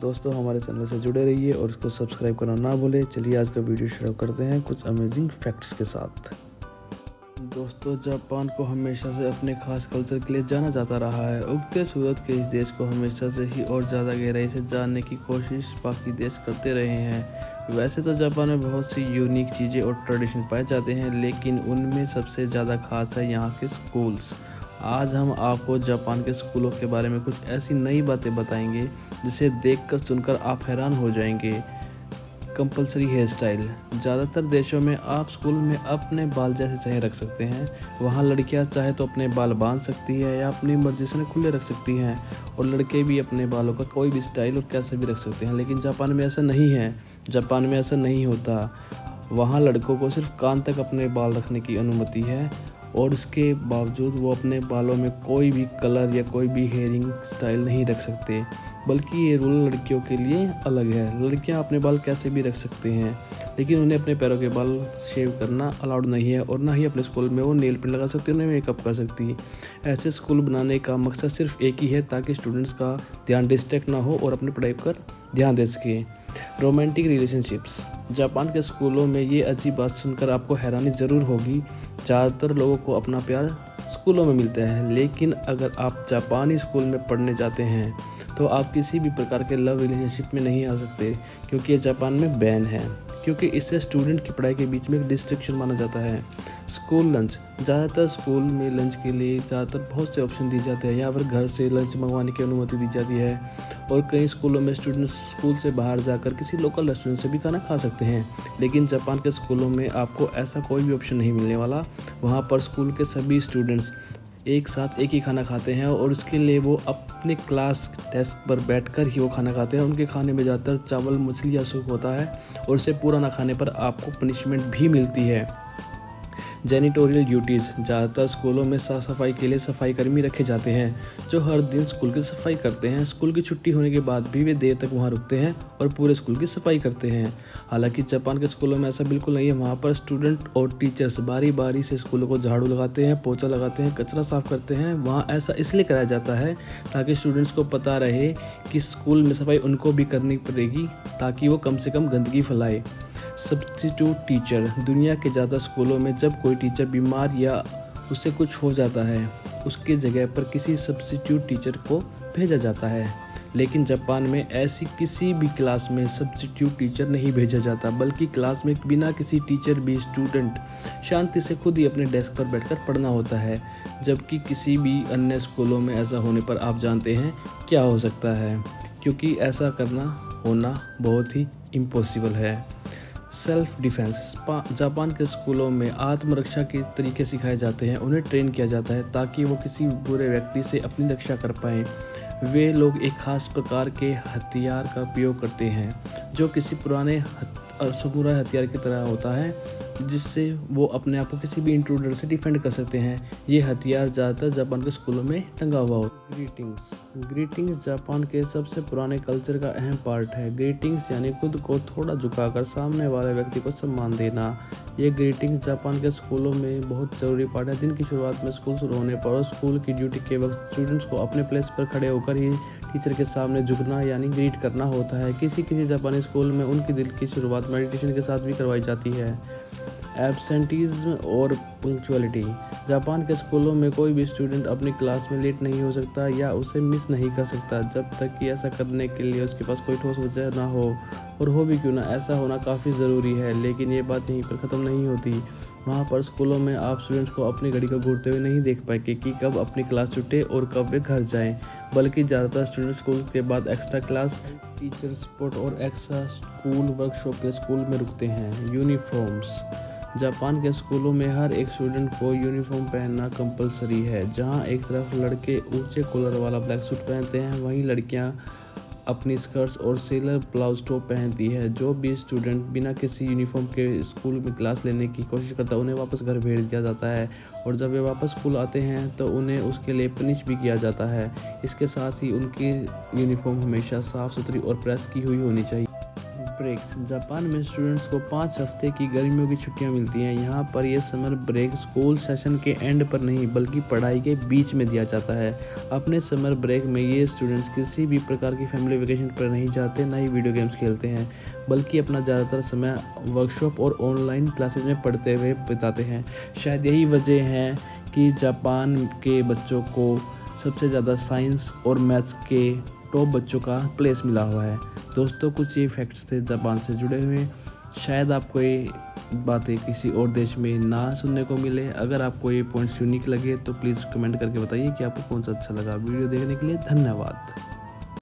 दोस्तों हमारे चैनल से जुड़े रहिए और इसको सब्सक्राइब करना ना भूलें। चलिए आज का वीडियो शुरू करते हैं कुछ अमेजिंग फैक्ट्स के साथ। दोस्तों जापान को हमेशा से अपने खास कल्चर के लिए जाना जाता रहा है। उगते सूरज के इस देश को हमेशा से ही और ज़्यादा गहराई से जानने की कोशिश बाकी देश करते रहे हैं। वैसे तो जापान में बहुत सी यूनिक चीज़ें और ट्रेडिशन पाए जाते हैं, लेकिन उनमें सबसे ज़्यादा खास है यहाँ के स्कूल्स। आज हम आपको जापान के स्कूलों के बारे में कुछ ऐसी नई बातें बताएंगे जिसे देखकर सुनकर आप हैरान हो जाएंगे। Compulsory hair style. ज़्यादातर देशों में आप स्कूल में अपने बाल जैसे चाहे रख सकते हैं। वहाँ लड़कियाँ चाहे तो अपने बाल बांध सकती है या अपनी मर्जी से खुले रख सकती हैं, और लड़के भी अपने बालों का कोई भी स्टाइल और कैसे भी रख सकते हैं। लेकिन जापान में ऐसा नहीं है। जापान में ऐसा नहीं होता। वहाँ लड़कों को सिर्फ कान तक अपने बाल रखने की अनुमति है, और इसके बावजूद वो अपने बालों में कोई भी कलर या कोई भी हेयरिंग स्टाइल नहीं रख सकते। बल्कि ये रूल लड़कियों के लिए अलग है। लड़कियां अपने बाल कैसे भी रख सकते हैं, लेकिन उन्हें अपने पैरों के बाल शेव करना अलाउड नहीं है, और ना ही अपने स्कूल में वो नेल पेंट लगा सकती, उन्हें मेकअप कर सकती। ऐसे स्कूल बनाने का मकसद सिर्फ एक ही है, ताकि स्टूडेंट्स का ध्यान डिस्ट्रैक्ट ना हो और अपनी पढ़ाई पर ध्यान दे सके। Romantic relationships. जापान के स्कूलों में ये अजीब बात सुनकर आपको हैरानी ज़रूर होगी। ज़्यादातर लोगों को अपना प्यार स्कूलों में मिलता है, लेकिन अगर आप जापानी स्कूल में पढ़ने जाते हैं तो आप किसी भी प्रकार के लव रिलेशनशिप में नहीं आ सकते, क्योंकि ये जापान में बैन है, क्योंकि इससे स्टूडेंट की पढ़ाई के बीच में एक डिस्ट्रैक्शन माना जाता है। School lunch. ज़्यादातर स्कूल में लंच के लिए बहुत से ऑप्शन दिए जाते हैं। यहाँ पर घर से लंच मंगवाने की अनुमति दी जाती है, और कई स्कूलों में स्टूडेंट्स स्कूल से बाहर जाकर किसी लोकल रेस्टोरेंट से भी खाना खा सकते हैं। लेकिन जापान के स्कूलों में आपको ऐसा कोई भी ऑप्शन नहीं मिलने वाला। वहाँ पर स्कूल के सभी स्टूडेंट्स एक साथ एक ही खाना खाते हैं, और उसके लिए वो अपने क्लास डेस्क पर बैठकर ही वो खाना खाते हैं। उनके खाने में ज़्यादातर चावल, मछली या सूप होता है, और उसे पूरा ना खाने पर आपको पनिशमेंट भी मिलती है। जेनिटोरियल ड्यूटीज़। ज़्यादातर स्कूलों में साफ़ सफाई के लिए सफाई कर्मी रखे जाते हैं, जो हर दिन स्कूल की सफाई करते हैं। स्कूल की छुट्टी होने के बाद भी वे देर तक वहाँ रुकते हैं और पूरे स्कूल की सफाई करते हैं। हालांकि जापान के स्कूलों में ऐसा बिल्कुल नहीं है। वहाँ पर स्टूडेंट और टीचर्स बारी बारी से स्कूलों को झाड़ू लगाते हैं, पोछा लगाते हैं, कचरा साफ करते हैं। वहाँ ऐसा इसलिए कराया जाता है ताकि स्टूडेंट्स को पता रहे कि स्कूल में सफाई उनको भी करनी पड़ेगी, ताकि वो कम से कम गंदगी फैलाए। Substitute teacher. दुनिया के ज़्यादा स्कूलों में जब कोई टीचर बीमार या उससे कुछ हो जाता है, उसकी जगह पर किसी सब्स्टिट्यूट टीचर को भेजा जाता है। लेकिन जापान में ऐसी किसी भी क्लास में सब्स्टिट्यूट टीचर नहीं भेजा जाता, बल्कि क्लास में बिना किसी टीचर भी स्टूडेंट शांति से खुद ही अपने डेस्क पर बैठकर पढ़ना होता है। जबकि किसी भी अन्य स्कूलों में ऐसा होने पर आप जानते हैं क्या हो सकता है, क्योंकि ऐसा होना बहुत ही इम्पॉसिबल है। Self defence. जापान के स्कूलों में आत्मरक्षा के तरीके सिखाए जाते हैं। उन्हें ट्रेन किया जाता है ताकि वो किसी बुरे व्यक्ति से अपनी रक्षा कर पाएँ। वे लोग एक खास प्रकार के हथियार का उपयोग करते हैं, जो किसी पुराने समुराई हथियार की तरह होता है, जिससे वो अपने आप को किसी भी इंट्रूडर से डिफेंड कर सकते हैं। ये हथियार ज़्यादातर जापान के स्कूलों में टंगा हुआ होता है। ग्रीटिंग्स जापान के सबसे पुराने कल्चर का अहम पार्ट है। ग्रीटिंग्स यानी खुद को थोड़ा झुकाकर सामने वाले व्यक्ति को सम्मान देना। ये ग्रीटिंग्स जापान के स्कूलों में बहुत ज़रूरी पार्ट है। दिन की शुरुआत में स्कूल शुरू होने पर और स्कूल की ड्यूटी के वक्त स्टूडेंट्स को अपने प्लेस पर खड़े होकर ही टीचर के सामने झुकना यानी ग्रीट करना होता है। किसी जापानी स्कूल में उनकी दिन की शुरुआत मेडिटेशन के साथ भी करवाई जाती है। एब्सेंटीज़म और पंक्चुअलिटी। जापान के स्कूलों में कोई भी स्टूडेंट अपनी क्लास में लेट नहीं हो सकता या उसे मिस नहीं कर सकता, जब तक कि ऐसा करने के लिए उसके पास कोई ठोस वजह ना हो, और हो भी क्यों ना, ऐसा होना काफ़ी ज़रूरी है। लेकिन ये बात यहीं पर ख़त्म नहीं होती। वहाँ पर स्कूलों में आप स्टूडेंट्स को अपनी घड़ी को घूरते हुए नहीं देख पाएंगे कि कब अपनी क्लास छूटे और कब वे घर जाएं, बल्कि ज़्यादातर स्टूडेंट स्कूल के बाद एक्स्ट्रा क्लास, टीचर सपोर्ट और एक्स्ट्रा स्कूल वर्कशॉप के स्कूल में रुकते हैं। यूनिफॉर्म्स। जापान के स्कूलों में हर एक स्टूडेंट को यूनिफॉर्म पहनना कंपलसरी है। जहां एक तरफ लड़के ऊंचे कॉलर वाला ब्लैक सूट पहनते हैं, वहीं लड़कियां अपनी स्कर्ट्स और सेलर ब्लाउज टॉप पहनती है। जो भी स्टूडेंट बिना किसी यूनिफॉर्म के स्कूल में क्लास लेने की कोशिश करता है, उन्हें वापस घर भेज दिया जाता है, और जब वे वापस स्कूल आते हैं तो उन्हें उसके लिए पनिश भी किया जाता है। इसके साथ ही उनकी यूनिफॉर्म हमेशा साफ़ सुथरी और प्रेस की हुई होनी चाहिए। ब्रेक्स। जापान में स्टूडेंट्स को 5 हफ्ते की गर्मियों की छुट्टियां मिलती हैं। यहाँ पर ये समर ब्रेक स्कूल सेशन के एंड पर नहीं बल्कि पढ़ाई के बीच में दिया जाता है। अपने समर ब्रेक में ये स्टूडेंट्स किसी भी प्रकार की फैमिली वेकेशन पर नहीं जाते, ना ही वीडियो गेम्स खेलते हैं, बल्कि अपना ज़्यादातर समय वर्कशॉप और ऑनलाइन क्लासेज में पढ़ते हुए बिताते हैं। शायद यही वजह है कि जापान के बच्चों को सबसे ज़्यादा साइंस और मैथ्स के टॉप बच्चों का प्लेस मिला हुआ है। दोस्तों, कुछ ये फैक्ट्स थे जापान से जुड़े हुए। शायद आपको ये बातें किसी और देश में ना सुनने को मिले। अगर आपको ये पॉइंट्स यूनिक लगे तो प्लीज़ कमेंट करके बताइए कि आपको कौन सा अच्छा लगा। वीडियो देखने के लिए धन्यवाद।